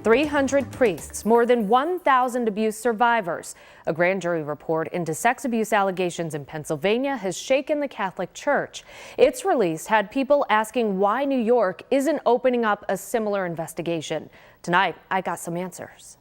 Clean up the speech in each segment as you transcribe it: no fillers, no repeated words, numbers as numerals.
300 priests, more than 1,000 abuse survivors. A grand jury report into sex abuse allegations in Pennsylvania has shaken the Catholic Church. Its release had people asking why New York isn't opening up a similar investigation. Tonight, I got some answers.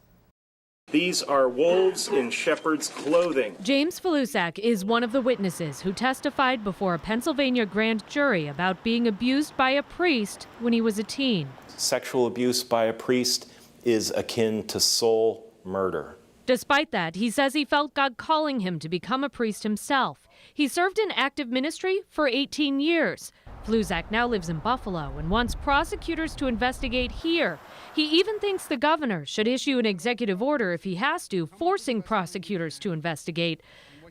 These are wolves in shepherd's clothing. James Faluszczak is one of the witnesses who testified before a Pennsylvania grand jury about being abused by a priest when he was a teen. Sexual abuse by a priest is akin to soul murder. Despite that, he says he felt God calling him to become a priest himself. He served in active ministry for 18 years. Faluszczak now lives in Buffalo and wants prosecutors to investigate here. He even thinks the governor should issue an executive order if he has to, forcing prosecutors to investigate.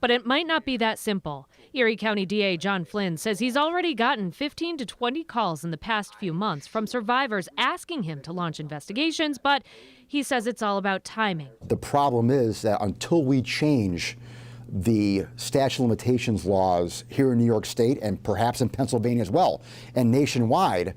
But it might not be that simple. Erie County DA John Flynn says he's already gotten 15 to 20 calls in the past few months from survivors asking him to launch investigations, but he says it's all about timing. The problem is that until we change the statute of limitations laws here in New York State and perhaps in Pennsylvania as well, and nationwide,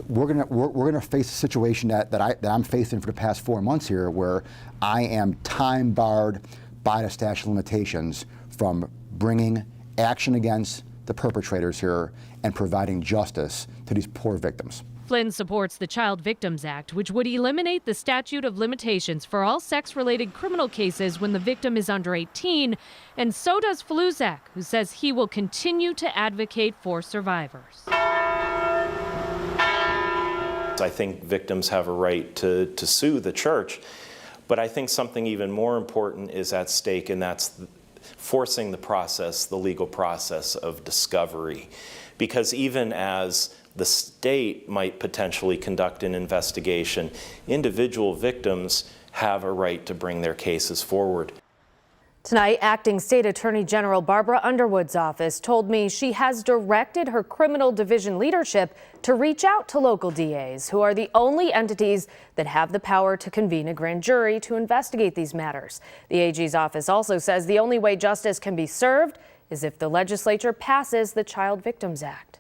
we're gonna face a situation that I'm facing for the past 4 months here, where I am time barred by the statute of limitations from bringing action against the perpetrators here and providing justice to these poor victims. Flynn supports the Child Victims Act, which would eliminate the statute of limitations for all sex-related criminal cases when the victim is under 18, and so does Faluszczak, who says he will continue to advocate for survivors. I think victims have a right to sue the church, but I think something even more important is at stake, and that's forcing the process, the legal process of discovery. Because even as the state might potentially conduct an investigation, individual victims have a right to bring their cases forward. Tonight, Acting State Attorney General Barbara Underwood's office told me she has directed her criminal division leadership to reach out to local DAs, who are the only entities that have the power to convene a grand jury to investigate these matters. The AG's office also says the only way justice can be served is if the legislature passes the Child Victims Act.